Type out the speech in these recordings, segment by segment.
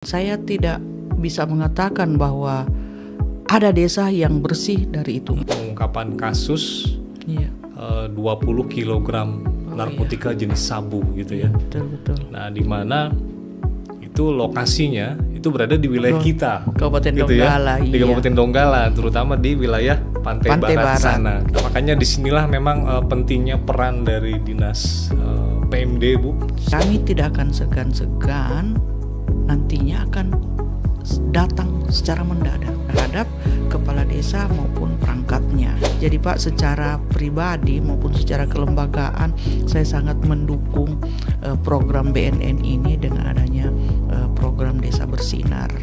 Saya tidak bisa mengatakan bahwa ada desa yang bersih dari itu. Pengungkapan kasus Iya. 20 kg narkotika jenis sabu gitu ya. Betul. Nah, di mana itu lokasinya itu berada di wilayah kita, Kabupaten gitu Donggala, ya. Di iya. Kabupaten Donggala, terutama di wilayah Pantai Barat sana. Nah, makanya disinilah memang pentingnya peran dari dinas PMD, Bu. Kami tidak akan segan-segan nantinya akan datang secara mendadak terhadap kepala desa maupun perangkatnya. Jadi Pak, secara pribadi maupun secara kelembagaan saya sangat mendukung program BNN ini dengan adanya program Desa Bersinar.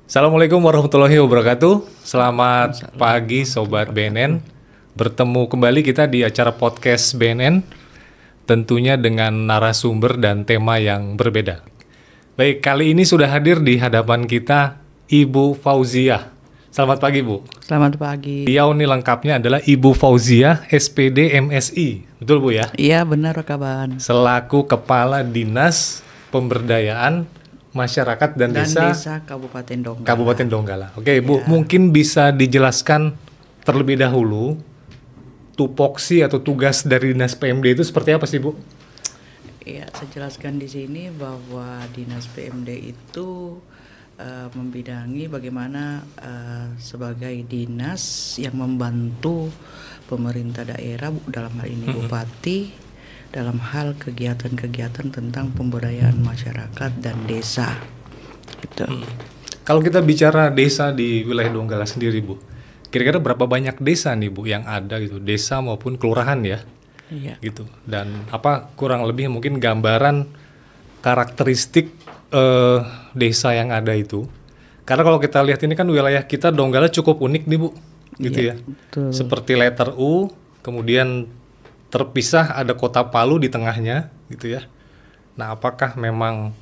Assalamualaikum warahmatullahi wabarakatuh. Selamat pagi Sobat BNN. Bertemu kembali kita di acara podcast BNN, tentunya dengan narasumber dan tema yang berbeda. Baik, kali ini sudah hadir di hadapan kita Ibu Fauziah. Selamat pagi, Bu. Selamat pagi. Beliau ini lengkapnya adalah Ibu Fauziah SPD MSI. Betul, Bu ya? Iya, benar Kaban. Selaku Kepala Dinas Pemberdayaan Masyarakat dan Desa Kabupaten Donggala. Kabupaten Donggala. Oke, Bu, mungkin bisa dijelaskan terlebih dahulu tupoksi atau tugas dari Dinas PMD itu seperti apa sih, Bu? Ya, saya jelaskan di sini bahwa Dinas PMD itu membidangi bagaimana sebagai dinas yang membantu pemerintah daerah, dalam hal ini Bupati, dalam hal kegiatan-kegiatan tentang pemberdayaan masyarakat dan desa. Gitu. Kalau kita bicara desa di wilayah Donggala sendiri, Bu, kira-kira berapa banyak desa nih, Bu, yang ada gitu, desa maupun kelurahan ya? Iya. Gitu. Dan apa kurang lebih mungkin gambaran karakteristik desa yang ada itu. Karena kalau kita lihat ini kan wilayah kita Donggala cukup unik nih, Bu. Gitu Iya, ya. betul. Seperti letter U, kemudian terpisah ada kota Palu di tengahnya gitu ya. Nah, apakah memang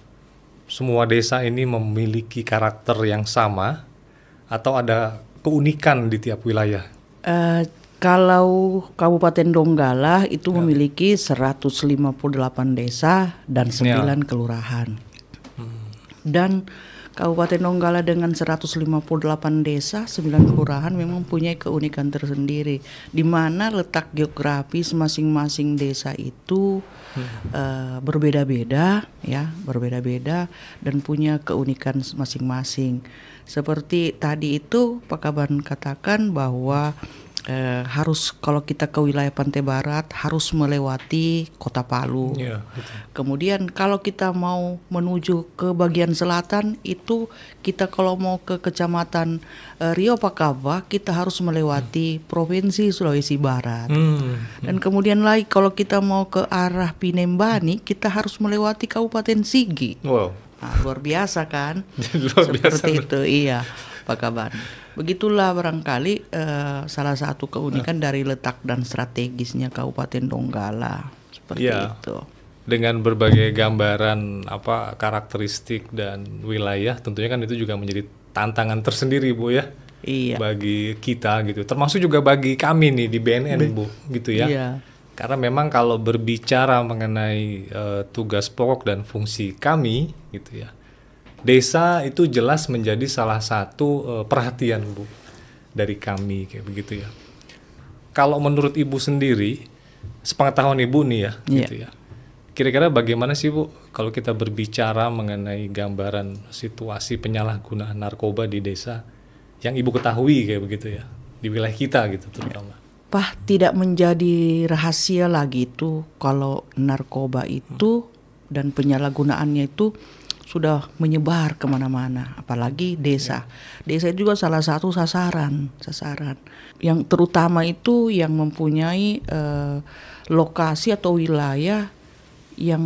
semua desa ini memiliki karakter yang sama atau ada keunikan di tiap wilayah? Kalau Kabupaten Donggala itu memiliki 158 desa dan 9 kelurahan. Dan Kabupaten Donggala dengan 158 desa, 9 kelurahan memang punya keunikan tersendiri, di mana letak geografis masing-masing desa itu berbeda-beda dan punya keunikan masing-masing. Seperti tadi itu Pak Kaban katakan bahwa harus kalau kita ke wilayah Pantai Barat harus melewati Kota Palu. Iya, Kemudian kalau kita mau menuju ke bagian selatan itu kita kalau mau ke Kecamatan Rio Pakava kita harus melewati Provinsi Sulawesi Barat. Dan kemudian lagi kalau kita mau ke arah Pinembani kita harus melewati Kabupaten Sigi. Wow. Nah, luar biasa kan? Luar Seperti biasa. itu, iya Pak Kaban. Begitulah barangkali salah satu keunikan dari letak dan strategisnya Kabupaten Donggala. Seperti itu. Dengan berbagai gambaran karakteristik dan wilayah, tentunya kan itu juga menjadi tantangan tersendiri, Bu ya. Iya. Bagi kita gitu. Termasuk juga bagi kami nih di BNN, Bu, gitu ya. Iya. Karena memang kalau berbicara mengenai tugas pokok dan fungsi kami gitu ya. Desa itu jelas menjadi salah satu perhatian, Bu, dari kami kayak begitu ya. Kalau menurut Ibu sendiri, sepengetahuan Ibu nih ya, gitu ya. Kira-kira bagaimana sih, Bu, kalau kita berbicara mengenai gambaran situasi penyalahgunaan narkoba di desa yang Ibu ketahui kayak begitu ya, di wilayah kita gitu terutama. Pak, tidak menjadi rahasia lagi itu kalau narkoba itu dan penyalahgunaannya itu sudah menyebar kemana-mana, apalagi desa. Desa itu juga salah satu sasaran yang terutama itu yang mempunyai lokasi atau wilayah yang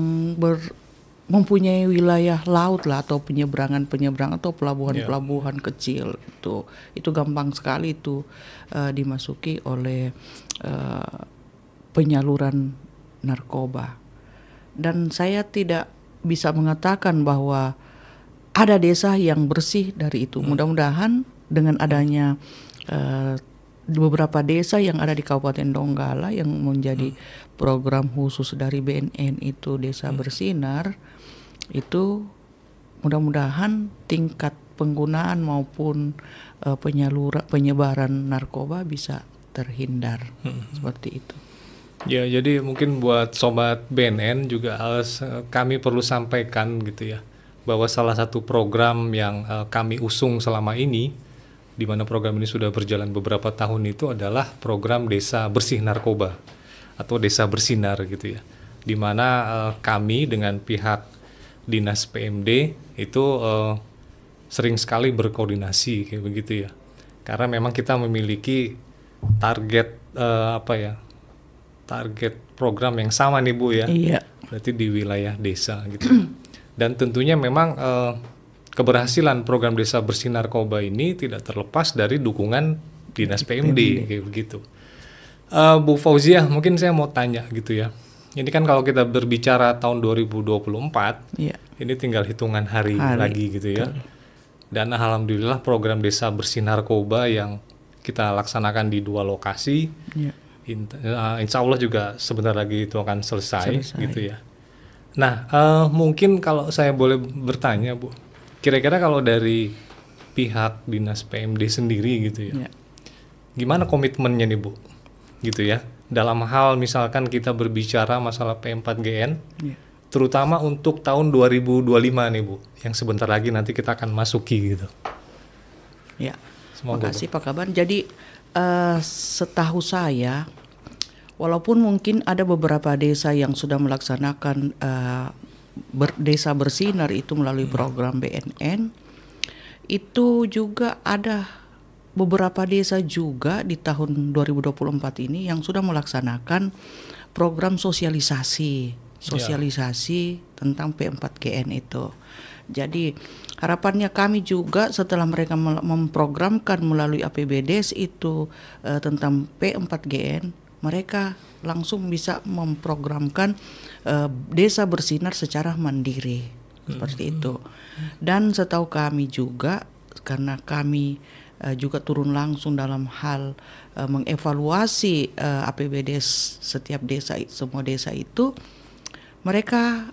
mempunyai wilayah laut lah atau penyeberangan atau pelabuhan kecil. Itu gampang sekali itu dimasuki oleh penyaluran narkoba. Dan saya tidak bisa mengatakan bahwa ada desa yang bersih dari itu. Mudah-mudahan dengan adanya beberapa desa yang ada di Kabupaten Donggala yang menjadi program khusus dari BNN itu Desa Bersinar, itu mudah-mudahan tingkat penggunaan maupun penyebaran narkoba bisa terhindar. Seperti itu. Ya, jadi mungkin buat sobat BNN juga kami perlu sampaikan gitu ya, bahwa salah satu program yang kami usung selama ini, di mana program ini sudah berjalan beberapa tahun, itu adalah program Desa Bersih Narkoba atau Desa Bersinar gitu ya, di mana kami dengan pihak Dinas PMD itu sering sekali berkoordinasi kayak begitu ya, karena memang kita memiliki target target program yang sama nih Bu ya. Iya. Berarti di wilayah desa gitu. Dan tentunya memang keberhasilan program Desa Bersih Narkoba ini tidak terlepas dari dukungan Dinas PMD kayak begitu. Bu Fauziah, mungkin saya mau tanya gitu ya. Ini kan kalau kita berbicara tahun 2024, iya, ini tinggal hitungan hari lagi gitu ya. Dan alhamdulillah program Desa Bersih Narkoba yang kita laksanakan di 2 lokasi, iya, insya Allah juga sebentar lagi itu akan selesai. Gitu ya. Nah, mungkin kalau saya boleh bertanya Bu, kira-kira kalau dari pihak Dinas PMD sendiri gitu ya, gimana komitmennya nih Bu, gitu ya, dalam hal misalkan kita berbicara masalah P4GN, terutama untuk tahun 2025 nih Bu, yang sebentar lagi nanti kita akan masuki gitu. Ya, terima kasih Pak Kaban. Jadi setahu saya, walaupun mungkin ada beberapa desa yang sudah melaksanakan desa bersinar itu melalui program BNN, itu juga ada beberapa desa juga di tahun 2024 ini yang sudah melaksanakan program sosialisasi tentang P4GN itu. Jadi harapannya kami juga setelah mereka memprogramkan melalui APBDes itu tentang P4GN, mereka langsung bisa memprogramkan desa bersinar secara mandiri, seperti itu. Dan setahu kami juga, karena kami juga turun langsung dalam hal mengevaluasi APBDes setiap desa, semua desa itu, mereka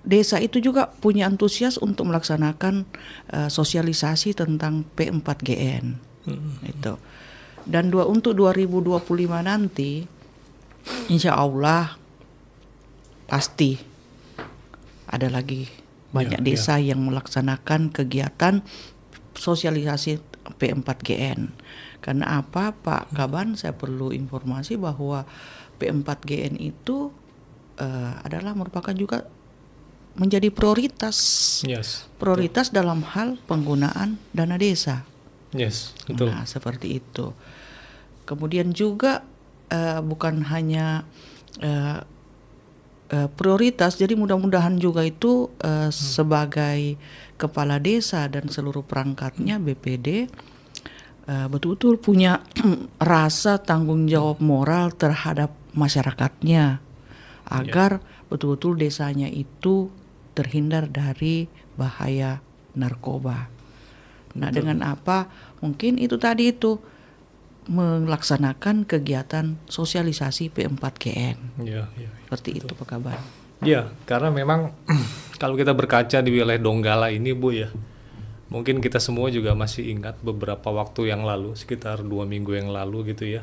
desa itu juga punya antusias untuk melaksanakan sosialisasi tentang P4GN itu. Dan untuk 2025 nanti, insya Allah pasti ada lagi banyak desa yang melaksanakan kegiatan sosialisasi P4GN. Karena apa Pak Kaban, saya perlu informasi bahwa P4GN itu adalah merupakan juga menjadi prioritas dalam hal penggunaan dana desa. Betul. Nah, seperti itu. Kemudian juga bukan hanya prioritas, jadi mudah-mudahan juga itu sebagai kepala desa dan seluruh perangkatnya BPD betul-betul punya rasa tanggung jawab moral terhadap masyarakatnya, agar betul-betul desanya itu terhindar dari bahaya narkoba. Nah, dengan apa? Mungkin itu tadi itu melaksanakan kegiatan sosialisasi P4GN. Seperti itu Pak Kaban. Ya, karena memang kalau kita berkaca di wilayah Donggala ini Bu ya, mungkin kita semua juga masih ingat beberapa waktu yang lalu, sekitar 2 minggu yang lalu gitu ya,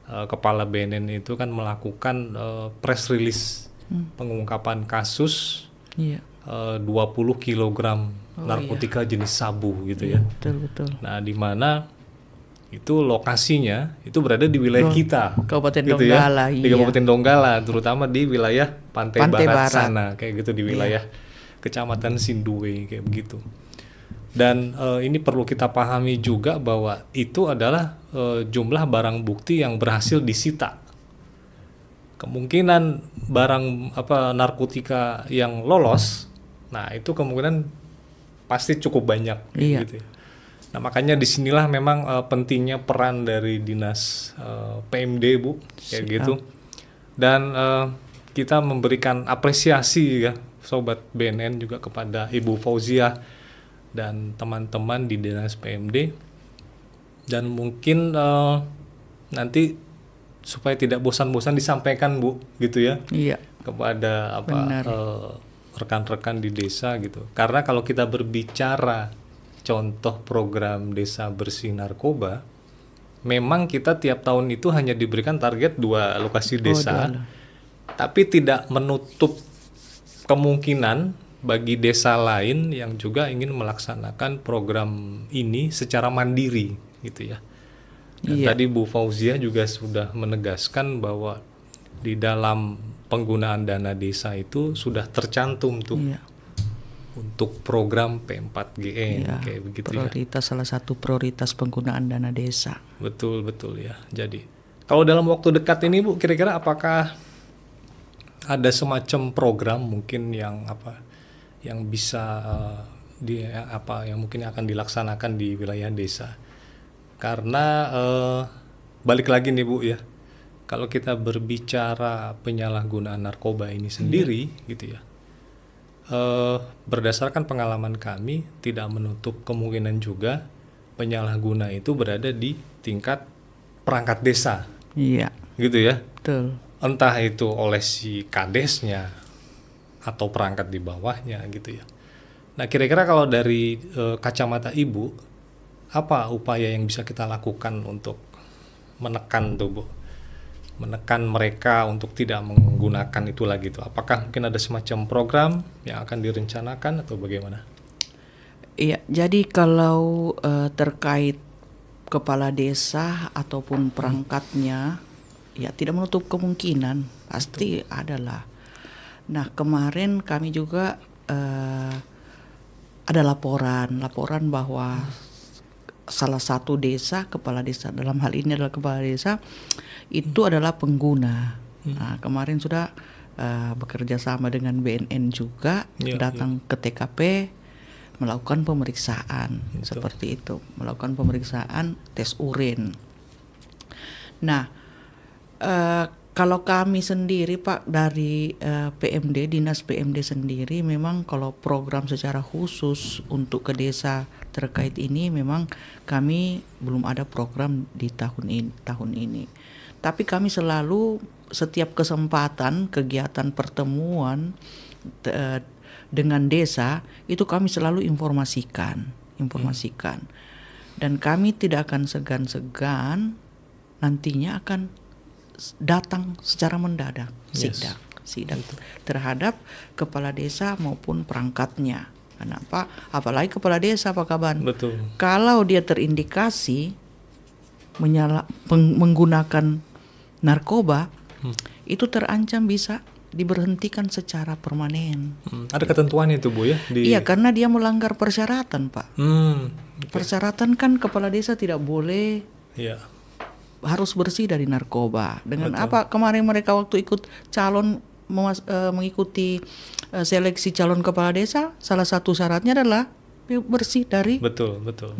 Kepala BNN itu kan melakukan press release pengungkapan kasus 20 kilogram narkotika jenis sabu gitu ya. Betul. Nah, di mana itu lokasinya itu berada di wilayah kita, Kabupaten gitu Donggala, ya, di Kabupaten Donggala, terutama di wilayah Pantai Barat sana, kayak gitu, di wilayah Kecamatan Sindue kayak begitu. Dan ini perlu kita pahami juga bahwa itu adalah jumlah barang bukti yang berhasil disita. Kemungkinan barang narkotika yang lolos, nah itu kemungkinan pasti cukup banyak gitu ya. Nah, makanya disinilah memang pentingnya peran dari Dinas PMD Bu, kayak gitu. Dan kita memberikan apresiasi ya Sobat BNN juga kepada Ibu Fauziah dan teman-teman di Dinas PMD. Dan mungkin nanti supaya tidak bosan-bosan disampaikan Bu, gitu ya, kepada rekan-rekan di desa gitu. Karena kalau kita berbicara contoh program desa bersih narkoba, memang kita tiap tahun itu hanya diberikan target 2 lokasi desa, tapi tidak menutup kemungkinan bagi desa lain yang juga ingin melaksanakan program ini secara mandiri gitu ya. Dan tadi Bu Fauzia juga sudah menegaskan bahwa di dalam penggunaan dana desa itu sudah tercantum tuh untuk program P4GN kayak begitu prioritas, salah satu prioritas penggunaan dana desa. Betul ya. Jadi kalau dalam waktu dekat ini Bu, kira-kira apakah ada semacam program mungkin yang bisa yang mungkin akan dilaksanakan di wilayah desa? Karena balik lagi nih Bu ya, kalau kita berbicara penyalahgunaan narkoba ini sendiri gitu ya, berdasarkan pengalaman kami tidak menutup kemungkinan juga penyalahguna itu berada di tingkat perangkat desa. Iya. Gitu ya. Betul. Entah itu oleh si kadesnya atau perangkat di bawahnya gitu ya. Nah, kira-kira kalau dari kacamata Ibu, apa upaya yang bisa kita lakukan untuk menekan tuh Bu? Menekan mereka untuk tidak menggunakan itu lagi tuh. Apakah mungkin ada semacam program yang akan direncanakan atau bagaimana? Iya, jadi kalau terkait kepala desa ataupun perangkatnya, ya tidak menutup kemungkinan, pasti adalah. Nah, kemarin kami juga ada laporan bahwa salah satu desa, kepala desa, dalam hal ini adalah kepala desa, itu adalah pengguna. Nah, kemarin sudah bekerja sama dengan BNN juga, datang ke TKP, melakukan pemeriksaan. Seperti itu, melakukan pemeriksaan tes urin. Nah, kalau kami sendiri Pak dari PMD, Dinas PMD sendiri, memang kalau program secara khusus untuk ke desa terkait ini memang kami belum ada program di tahun ini. Tapi kami selalu setiap kesempatan kegiatan pertemuan dengan desa itu kami selalu informasikan. Dan kami tidak akan segan-segan nantinya akan datang secara mendadak sidak terhadap kepala desa maupun perangkatnya. Kenapa? Apalagi kepala desa Pak Kaban. Betul. Kalau dia terindikasi menggunakan narkoba, itu terancam bisa diberhentikan secara permanen. Ada ketentuan itu Bu ya? Iya, karena dia melanggar persyaratan Pak. Persyaratan kan kepala desa tidak boleh harus bersih dari narkoba. Dengan apa kemarin mereka waktu ikut calon mengikuti seleksi calon kepala desa, salah satu syaratnya adalah bersih dari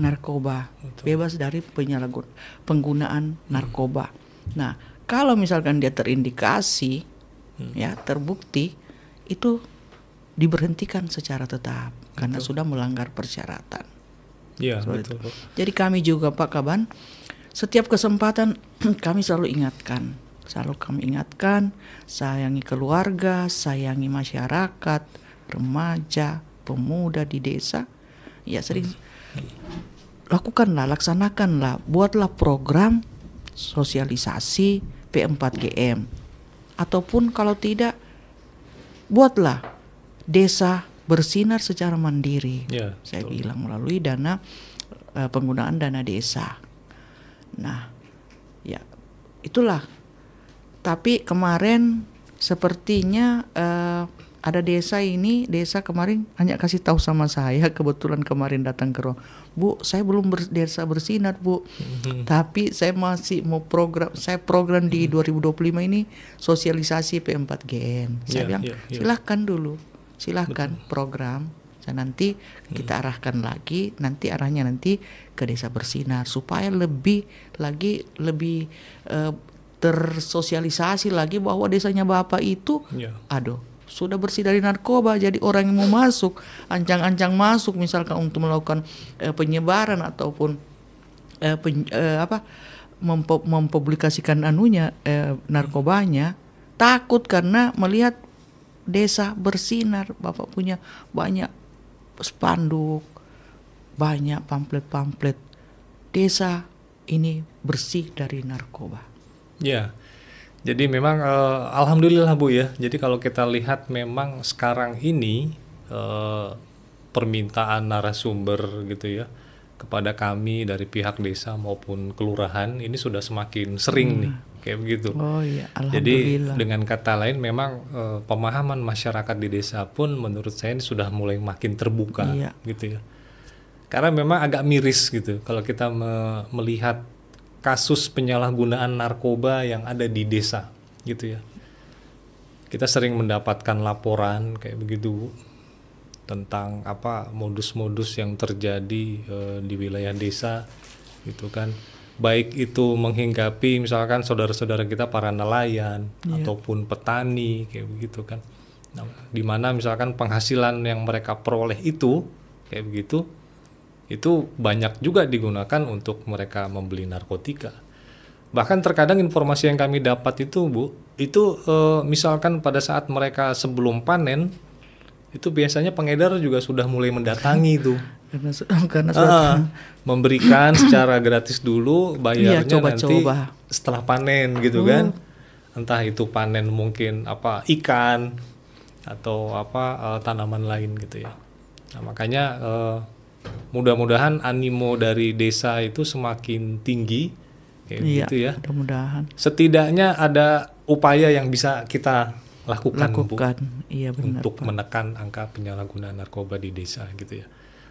narkoba, bebas dari penggunaan narkoba. Nah, kalau misalkan dia terindikasi, ya terbukti, itu diberhentikan secara tetap karena sudah melanggar persyaratan. Iya, betul. Jadi kami juga Pak Kaban, setiap kesempatan kami selalu kami ingatkan, sayangi keluarga, sayangi masyarakat, remaja, pemuda di desa. Ya sering laksanakanlah, buatlah program sosialisasi P4GM. Ataupun kalau tidak, buatlah desa bersinar secara mandiri. Saya bilang melalui penggunaan dana desa. Nah, ya itulah. Tapi kemarin sepertinya ada desa kemarin hanya kasih tahu sama saya, kebetulan kemarin datang ke ruang, Bu, saya belum desa bersinar Bu, tapi saya masih mau program di 2025 ini sosialisasi P4GN. Saya bilang silahkan program. Saya nanti kita arahkan lagi, nanti arahnya ke desa bersinar supaya lebih tersosialisasi lagi bahwa desanya Bapak itu sudah bersih dari narkoba. Jadi orang yang mau masuk, ancang-ancang masuk misalkan untuk melakukan penyebaran ataupun mempublikasikan narkobanya, takut karena melihat desa bersinar. Bapak punya banyak spanduk, banyak pamflet-pamflet. Desa ini bersih dari narkoba. Ya, jadi memang alhamdulillah Bu ya. Jadi kalau kita lihat memang sekarang ini permintaan narasumber gitu ya kepada kami dari pihak desa maupun kelurahan ini sudah semakin sering nih kayak begitu. Oh iya, Jadi alhamdulillah. dengan kata lain memang pemahaman masyarakat di desa pun menurut saya ini sudah mulai makin terbuka Iya. gitu ya. Karena memang agak miris gitu kalau kita melihat kasus penyalahgunaan narkoba yang ada di desa gitu ya. Kita sering mendapatkan laporan kayak begitu Bu, tentang apa modus-modus yang terjadi di wilayah desa gitu kan. Baik itu menghinggapi misalkan saudara-saudara kita para nelayan ataupun petani kayak begitu kan. Nah, di mana misalkan penghasilan yang mereka peroleh itu kayak begitu itu banyak juga digunakan untuk mereka membeli narkotika. Bahkan terkadang informasi yang kami dapat itu Bu, itu misalkan pada saat mereka sebelum panen itu biasanya pengedar juga sudah mulai mendatangi itu. Karena Memberikan secara gratis dulu, bayarnya nanti setelah panen gitu kan. Entah itu panen mungkin apa ikan atau apa tanaman lain gitu ya. Nah, makanya mudah-mudahan animo dari desa itu semakin tinggi kayak gitu ya. Mudah-mudahan. Setidaknya ada upaya yang bisa kita lakukan Bu, iya benar, untuk Pak. menekan angka penyalahgunaan narkoba di desa gitu ya.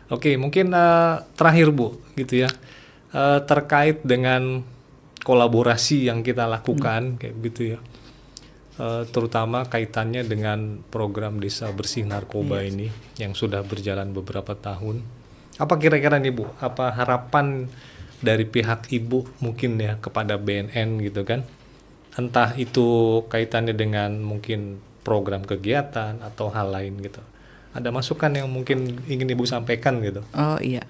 Oke, mungkin terakhir Bu gitu ya, terkait dengan kolaborasi yang kita lakukan kayak gitu ya, terutama kaitannya dengan program Desa Bersih Narkoba ini yang sudah berjalan beberapa tahun. Apa kira-kira nih Bu, apa harapan dari pihak Ibu mungkin ya kepada BNN gitu kan? Entah itu kaitannya dengan mungkin program kegiatan atau hal lain gitu. Ada masukan yang mungkin ingin Ibu sampaikan gitu? Oh iya.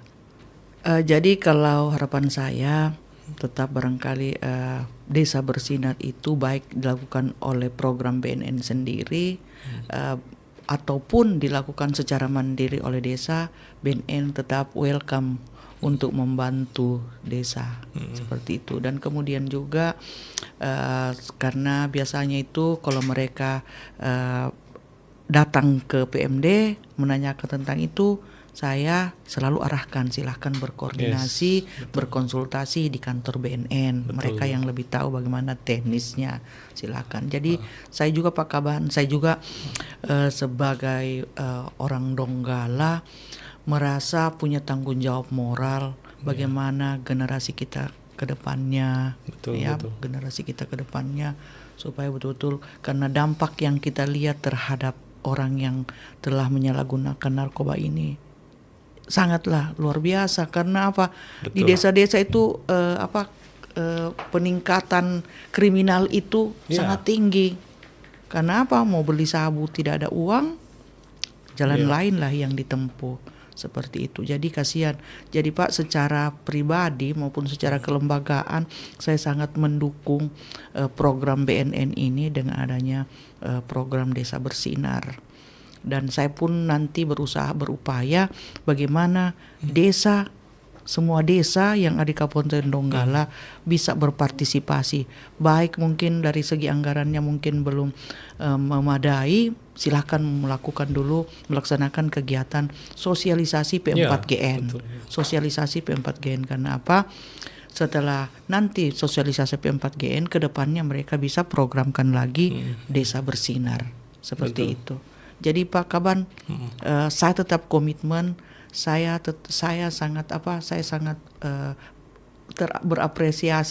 Jadi kalau harapan saya tetap barangkali Desa Bersinar itu baik dilakukan oleh program BNN sendiri ataupun dilakukan secara mandiri oleh desa, BNN tetap welcome untuk membantu desa seperti itu. Dan kemudian juga karena biasanya itu kalau mereka datang ke PMD menanyakan tentang itu, saya selalu arahkan silahkan berkoordinasi, berkonsultasi di kantor BNN. Betul. Mereka yang lebih tahu bagaimana teknisnya, silahkan. Jadi saya juga Pak Kaban, saya juga sebagai orang Donggala merasa punya tanggung jawab moral bagaimana generasi kita ke depannya, generasi kita ke depannya supaya betul-betul, karena dampak yang kita lihat terhadap orang yang telah menyalahgunakan narkoba ini sangatlah luar biasa. Karena apa? Betul. Di desa-desa itu peningkatan kriminal itu sangat tinggi. Karena apa? Mau beli sabu tidak ada uang, jalan lain lah yang ditempuh. Seperti itu. Jadi kasihan. Jadi Pak, secara pribadi maupun secara kelembagaan saya sangat mendukung program BNN ini dengan adanya program Desa Bersinar. Dan saya pun nanti berupaya bagaimana desa, semua desa yang ada di Kabupaten Donggala bisa berpartisipasi. Baik mungkin dari segi anggarannya mungkin belum memadai, silakan melaksanakan kegiatan sosialisasi P4GN. Sosialisasi P4GN karena apa? Setelah nanti sosialisasi P4GN ke depannya mereka bisa programkan lagi Desa Bersinar. Seperti itu. Jadi Pak Kaban, saya tetap komitmen. Saya sangat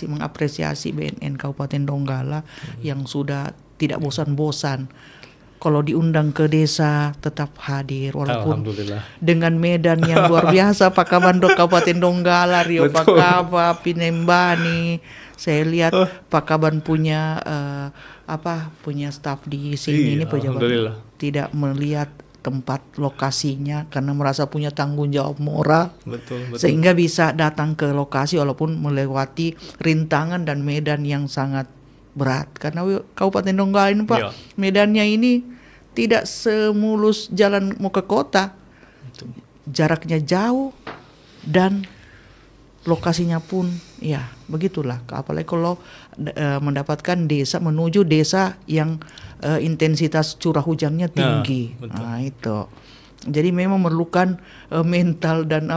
mengapresiasi BNN Kabupaten Donggala yang sudah tidak bosan-bosan. Kalau diundang ke desa tetap hadir walaupun dengan medan yang luar biasa Pak Kaban Kabupaten Donggala, Rio Pakaba, Pinembani. Saya lihat Pak Kaban punya punya staf di sini ini pejabat tidak melihat tempat lokasinya karena merasa punya tanggung jawab moral, sehingga bisa datang ke lokasi walaupun melewati rintangan dan medan yang sangat berat. Karena Kabupaten Donggala ini Pak, medannya ini tidak semulus jalan mau ke kota. Jaraknya jauh dan lokasinya pun ya begitulah. Apalagi kalau mendapatkan desa menuju desa yang intensitas curah hujannya tinggi. Nah itu. Jadi memang memerlukan mental dan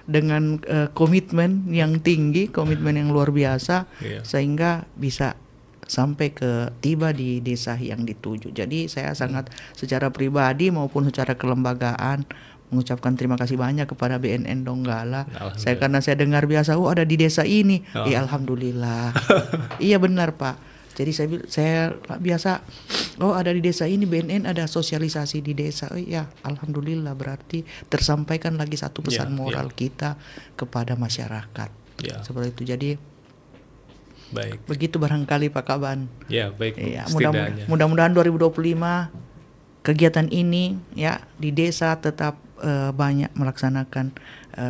dengan komitmen yang tinggi, komitmen yang luar biasa, sehingga bisa sampai tiba di desa yang dituju. Jadi saya sangat secara pribadi maupun secara kelembagaan mengucapkan terima kasih banyak kepada BNN Donggala. Karena saya dengar biasa, ada di desa ini. Alhamdulillah. Iya benar Pak. Jadi saya biasa, ada di desa ini BNN ada sosialisasi di desa. Ya alhamdulillah, berarti tersampaikan lagi satu pesan moral kita kepada masyarakat. Seperti itu. Jadi baik. Begitu barangkali Pak Kaban. Ya baik. Ya, mudah-mudahan 2025 kegiatan ini ya di desa tetap banyak melaksanakan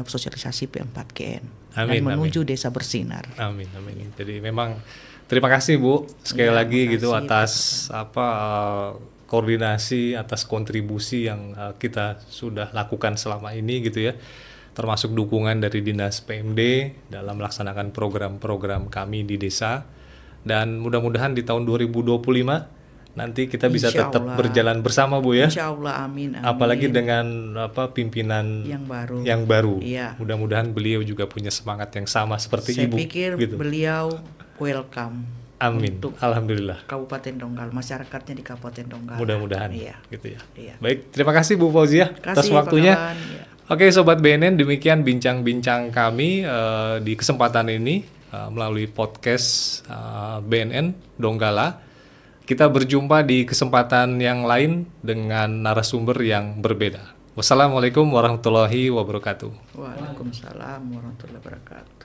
sosialisasi P4KN dan menuju desa bersinar. Amin. Jadi memang terima kasih Bu sekali lagi gitu atas koordinasi, atas kontribusi yang kita sudah lakukan selama ini gitu ya. Termasuk dukungan dari Dinas PMD dalam melaksanakan program-program kami di desa. Dan mudah-mudahan di tahun 2025 nanti kita bisa tetap berjalan bersama Bu ya. Insya Allah, amin. Apalagi dengan pimpinan yang baru. Iya. Mudah-mudahan beliau juga punya semangat yang sama seperti Ibu. Saya pikir gitu. Beliau welcome. Amin. Alhamdulillah. Kabupaten Donggala, masyarakatnya di Kabupaten Donggala. Mudah-mudahan. Iya. Gitu ya. Iya. Baik, terima kasih Bu Fauzia atas waktunya. Oke, Sobat BNN, demikian bincang-bincang kami di kesempatan ini melalui podcast BNN Donggala. Kita berjumpa di kesempatan yang lain dengan narasumber yang berbeda. Wassalamualaikum warahmatullahi wabarakatuh. Waalaikumsalam warahmatullahi wabarakatuh.